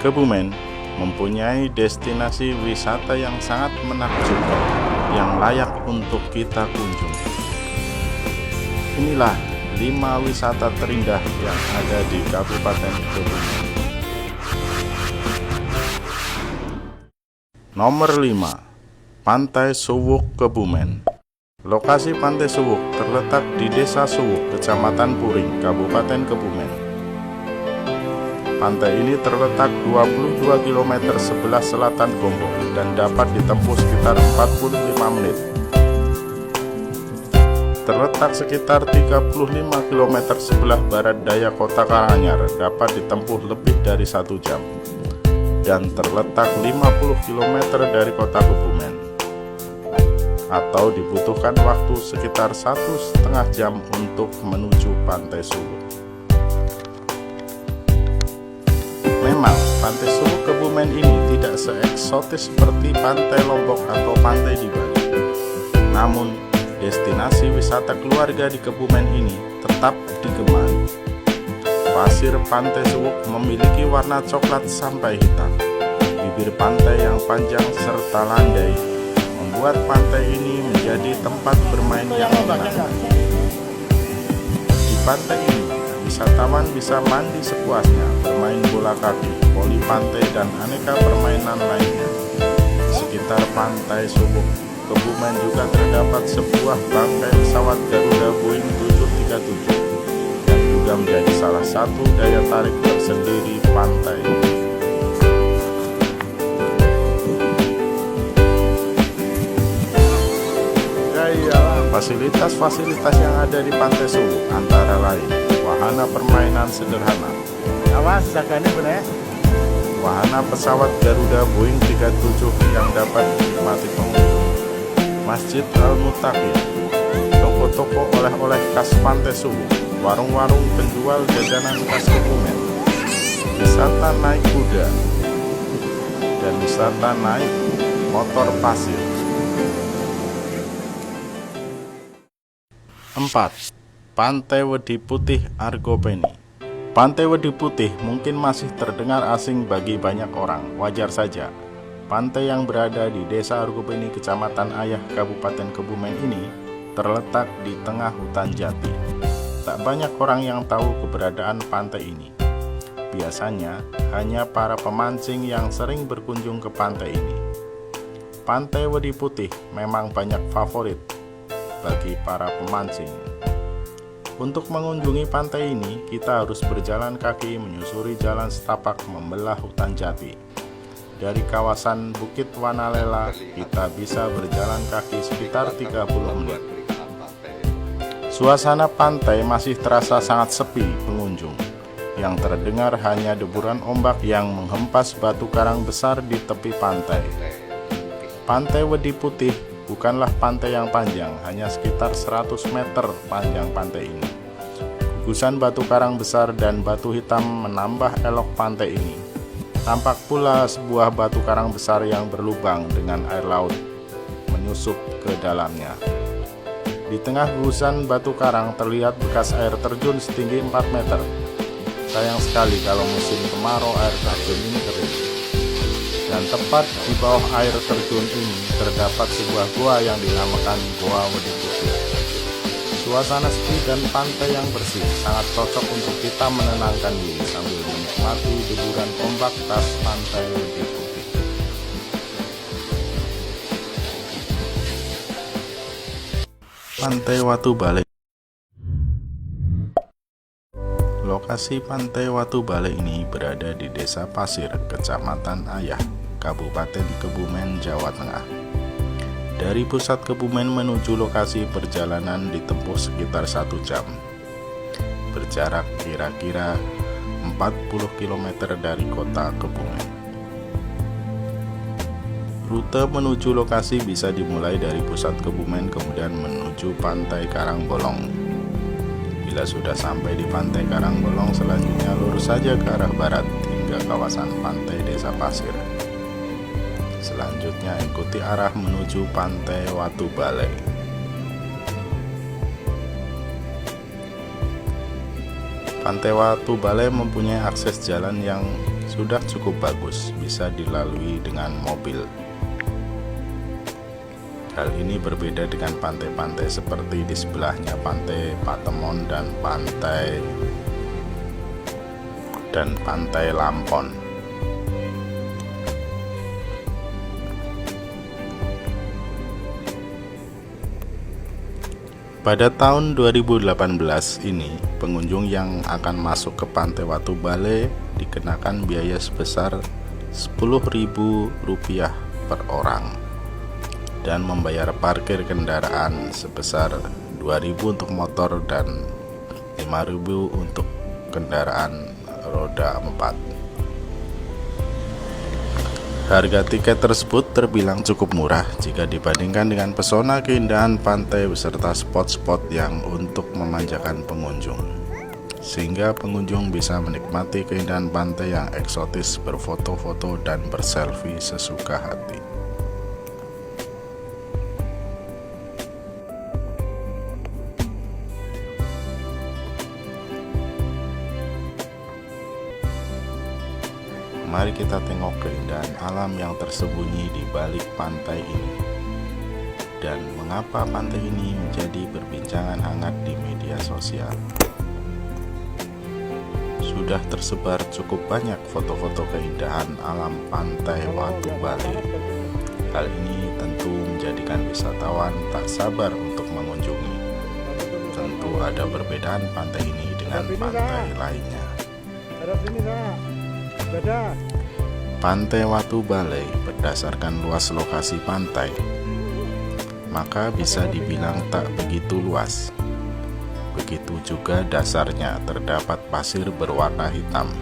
Kebumen mempunyai destinasi wisata yang sangat menakjubkan yang layak untuk kita kunjungi. Inilah 5 wisata terindah yang ada di Kabupaten Kebumen. Nomor 5, Pantai Suwuk, Kebumen. Lokasi Pantai Suwuk terletak di Desa Suwuk, Kecamatan Puring, Kabupaten Kebumen. Pantai ini terletak 22 km sebelah selatan Gombong dan dapat ditempuh sekitar 45 menit. Terletak sekitar 35 km sebelah barat daya kota Karanganyar, dapat ditempuh lebih dari 1 jam. Dan terletak 50 km dari kota Kebumen, atau dibutuhkan waktu sekitar 1,5 jam untuk menuju Pantai Suwuk. Memang Pantai Suwuk Kebumen ini tidak seeksotis seperti Pantai Lombok atau pantai di Bali. Namun, destinasi wisata keluarga di Kebumen ini tetap digemari. Pasir Pantai Suwuk memiliki warna coklat sampai hitam. Bibir pantai yang panjang serta landai membuat pantai ini menjadi tempat bermain yang menyenangkan. Di pantai ini, wisatawan bisa mandi sepuasnya, bermain bola kaki, voli pantai, dan aneka permainan lainnya. Sekitar Pantai Suwuk Kebumen juga terdapat sebuah bangkai pesawat Garuda Boeing 737 yang juga menjadi salah satu daya tarik tersendiri pantai. Fasilitas-fasilitas yang ada di Pantai Suwuk antara lain wahana permainan sederhana, wahana pesawat Garuda Boeing 37 yang dapat dinikmati pengunjung, Masjid Al-Muttaqin, toko-toko oleh-oleh khas Pantai Suwuk, warung-warung penjual jajanan khas Kebumen, wisata naik kuda, dan wisata naik motor pasir. 4. Pantai Wedi Putih, Argopeni. Pantai Wedi Putih mungkin masih terdengar asing bagi banyak orang, wajar saja. Pantai yang berada di Desa Argopeni, Kecamatan Ayah, Kabupaten Kebumen ini terletak di tengah hutan jati. Tak banyak orang yang tahu keberadaan pantai ini. Biasanya hanya para pemancing yang sering berkunjung ke pantai ini. Pantai Wedi Putih memang banyak favorit bagi para pemancing. Untuk mengunjungi pantai ini, kita harus berjalan kaki menyusuri jalan setapak membelah hutan jati. Dari kawasan Bukit Wanalela, kita bisa berjalan kaki sekitar 30 menit. Suasana pantai masih terasa sangat sepi pengunjung. Yang terdengar hanya deburan ombak yang menghempas batu karang besar di tepi pantai. Pantai Wedi Putih bukanlah pantai yang panjang, hanya sekitar 100 meter panjang pantai ini. Gugusan batu karang besar dan batu hitam menambah elok pantai ini. Tampak pula sebuah batu karang besar yang berlubang dengan air laut menyusup ke dalamnya. Di tengah gugusan batu karang terlihat bekas air terjun setinggi 4 meter. Sayang sekali kalau musim kemarau air terjun ini kering. Dan tepat di bawah air terjun ini terdapat sebuah goa yang dinamakan Goa Wedi Putih. Suasana sepi dan pantai yang bersih sangat cocok untuk kita menenangkan diri sambil menikmati deburan ombak khas Pantai Wedi Putih. Pantai Watu Bale. Lokasi Pantai Watu Bale ini berada di Desa Pasir, Kecamatan Ayah, Kabupaten Kebumen, Jawa Tengah. Dari pusat Kebumen menuju lokasi perjalanan ditempuh sekitar 1 jam. Berjarak kira-kira 40 km dari kota Kebumen. Rute menuju lokasi bisa dimulai dari pusat Kebumen kemudian menuju Pantai Karangbolong. Bila sudah sampai di Pantai Karangbolong, selanjutnya lurus saja ke arah barat hingga kawasan pantai Desa Pasir. Selanjutnya ikuti arah menuju Pantai Watu Bale. Pantai Watu Bale mempunyai akses jalan yang sudah cukup bagus, bisa dilalui dengan mobil. Hal ini berbeda dengan pantai-pantai seperti di sebelahnya, Pantai Patemon dan Pantai Lampon. Pada tahun 2018 ini, pengunjung yang akan masuk ke Pantai Watubale dikenakan biaya sebesar Rp10.000 per orang dan membayar parkir kendaraan sebesar Rp2.000 untuk motor dan Rp5.000 untuk kendaraan roda 4. Harga tiket tersebut terbilang cukup murah jika dibandingkan dengan pesona keindahan pantai beserta spot-spot yang untuk memanjakan pengunjung, sehingga pengunjung bisa menikmati keindahan pantai yang eksotis, berfoto-foto dan berselfie sesuka hati. Mari kita tengok keindahan alam yang tersembunyi di balik pantai ini, dan mengapa pantai ini menjadi perbincangan hangat di media sosial. Sudah tersebar cukup banyak foto-foto keindahan alam Pantai Watubale. Hal ini tentu menjadikan wisatawan tak sabar untuk mengunjungi. Tentu ada perbedaan pantai ini dengan pantai lainnya. Pantai Watubale berdasarkan luas lokasi pantai, maka bisa dibilang tak begitu luas. Begitu juga dasarnya terdapat pasir berwarna hitam.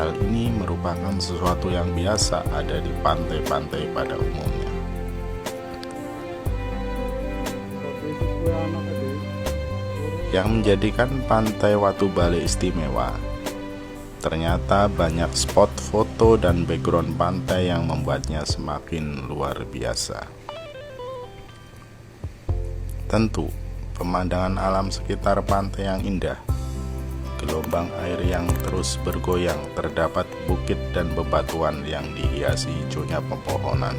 Hal ini merupakan sesuatu yang biasa ada di pantai-pantai pada umumnya. Yang menjadikan Pantai Watubale istimewa, ternyata banyak spot foto dan background pantai yang membuatnya semakin luar biasa. Tentu, pemandangan alam sekitar pantai yang indah, gelombang air yang terus bergoyang, terdapat bukit dan bebatuan yang dihiasi hijaunya pepohonan,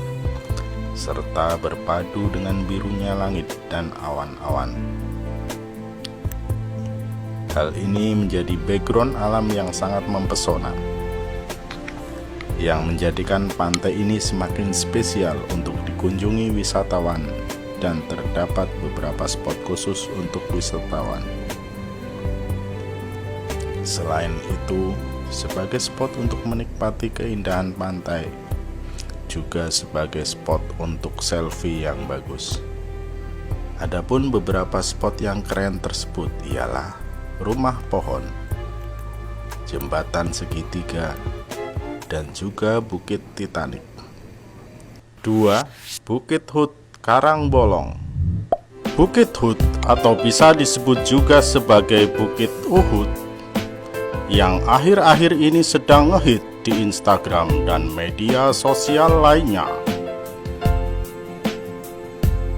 serta berpadu dengan birunya langit dan awan-awan. Hal ini menjadi background alam yang sangat mempesona, yang menjadikan pantai ini semakin spesial untuk dikunjungi wisatawan, dan terdapat beberapa spot khusus untuk wisatawan. Selain itu, sebagai spot untuk menikmati keindahan pantai, juga sebagai spot untuk selfie yang bagus. Adapun beberapa spot yang keren tersebut ialah rumah pohon, jembatan segitiga, dan juga Bukit Titanic. 2. Bukit Hut Karangbolong. Bukit Hut atau bisa disebut juga sebagai Bukit Uhud yang akhir-akhir ini sedang ngehit di Instagram dan media sosial lainnya.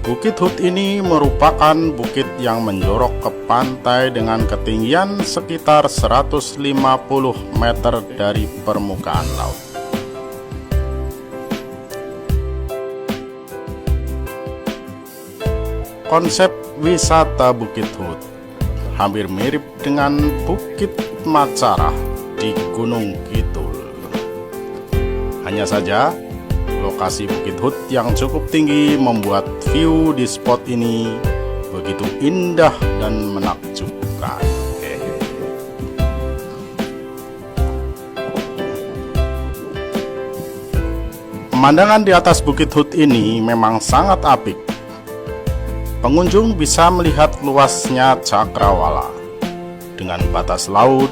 Bukit Hut ini merupakan bukit yang menjorok ke pantai dengan ketinggian sekitar 150 meter dari permukaan laut. Konsep wisata Bukit Hut hampir mirip dengan Bukit Macarah di Gunung Kidul. Hanya saja, lokasi Bukit Hut yang cukup tinggi membuat view di spot ini begitu indah dan menakjubkan. Pemandangan di atas Bukit Hut ini memang sangat apik. Pengunjung bisa melihat luasnya cakrawala dengan batas laut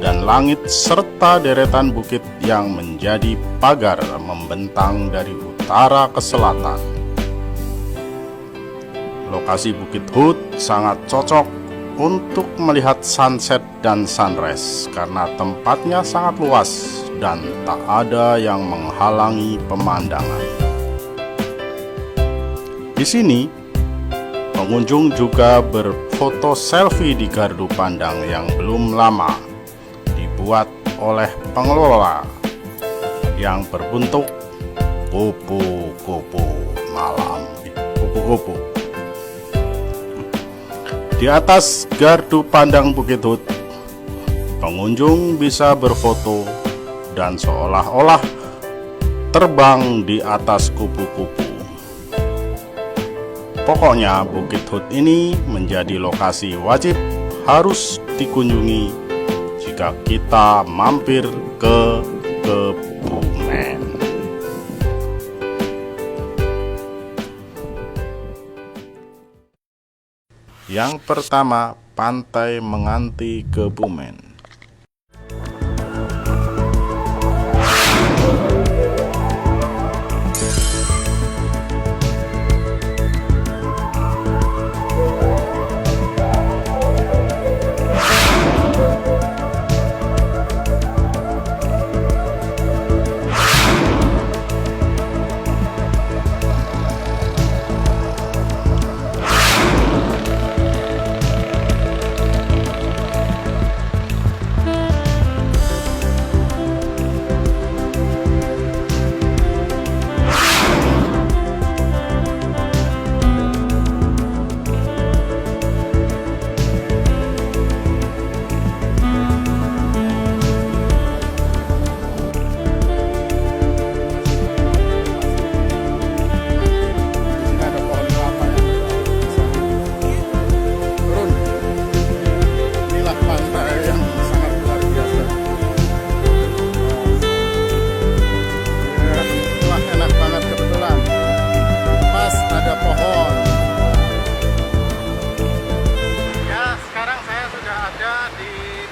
dan langit serta deretan bukit yang menjadi pagar membentang dari utara ke selatan. Lokasi Bukit Hut sangat cocok untuk melihat sunset dan sunrise karena tempatnya sangat luas dan tak ada yang menghalangi pemandangan. Di sini, pengunjung juga berfoto selfie di gardu pandang yang belum lama dibuat oleh pengelola yang berbentuk kupu-kupu malam. Kupu-kupu. Di atas gardu pandang Bukit Hut, pengunjung bisa berfoto dan seolah-olah terbang di atas kupu-kupu. Pokoknya Bukit Hut ini menjadi lokasi wajib harus dikunjungi jika kita mampir ke Kebumen. Yang pertama, Pantai Menganti Kebumen.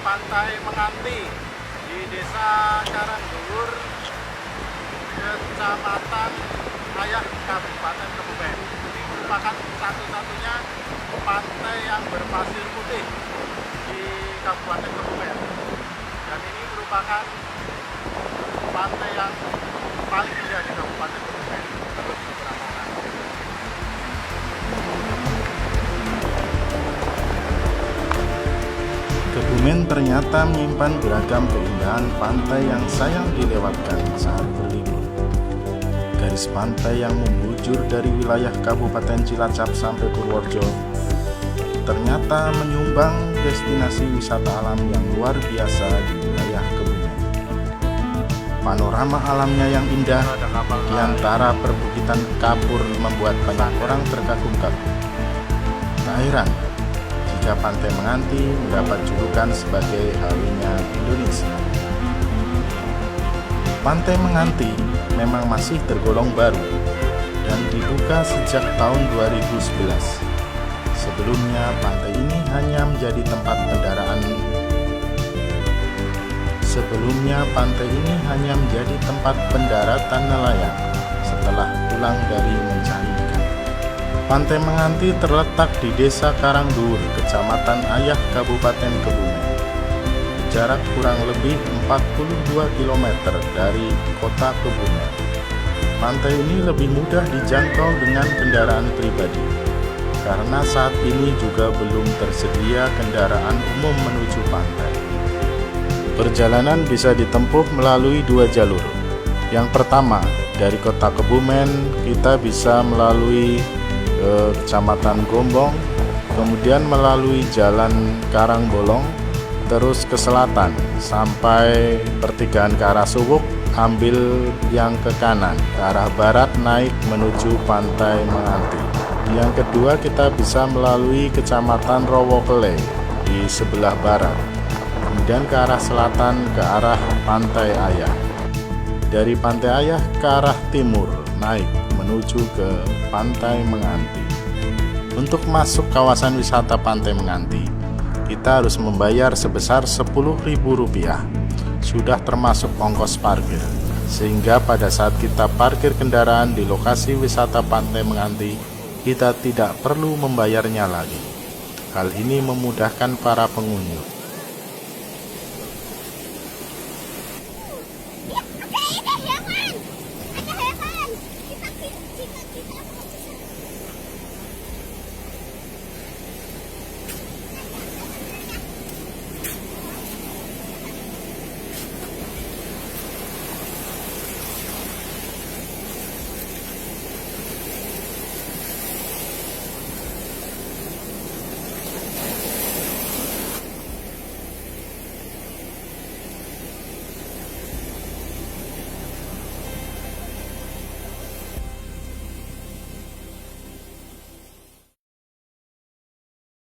Pantai Menganti di Desa Karangdulur, Kecamatan Ayah, Kabupaten Kebumen. Ini merupakan satu-satunya pantai yang berpasir putih di Kabupaten Kebumen. Dan ini merupakan pantai yang paling indah di Kabupaten Kebumen. Terus beberapa orang. Kebumen ternyata menyimpan beragam keindahan pantai yang sayang dilewatkan saat berlibur. Garis pantai yang membujur dari wilayah Kabupaten Cilacap sampai Purworejo ternyata menyumbang destinasi wisata alam yang luar biasa di wilayah Kebumen. Panorama alamnya yang indah di antara perbukitan kapur membuat banyak orang terkagum-kagum. Tak heran jika Pantai Menganti mendapat julukan sebagai Halunya Indonesia. Pantai Menganti memang masih tergolong baru dan dibuka sejak tahun 2011. Sebelumnya pantai ini hanya menjadi tempat kendaraan. Sebelumnya pantai ini hanya menjadi tempat pendaratan nelayan setelah pulang dari mencari ikan. Pantai Menganti terletak di Desa Karangdulur, Kecamatan Ayah, Kabupaten Kebumen. Jarak kurang lebih 42 km dari kota Kebumen. Pantai ini lebih mudah dijangkau dengan kendaraan pribadi, karena saat ini juga belum tersedia kendaraan umum menuju pantai. Perjalanan bisa ditempuh melalui dua jalur. Yang pertama, dari kota Kebumen kita bisa melalui Kecamatan Gombong, kemudian melalui Jalan Karangbolong, terus ke selatan sampai pertigaan ke arah Suwuk, ambil yang ke kanan ke arah barat naik menuju Pantai Menganti. Yang kedua, kita bisa melalui Kecamatan Rowokele di sebelah barat, kemudian ke arah selatan ke arah Pantai Ayah. Dari Pantai Ayah ke arah timur naik menuju ke Pantai Menganti. Untuk masuk kawasan wisata Pantai Menganti, kita harus membayar sebesar Rp10.000. Sudah termasuk ongkos parkir, sehingga pada saat kita parkir kendaraan di lokasi wisata Pantai Menganti, kita tidak perlu membayarnya lagi. Hal ini memudahkan para pengunjung.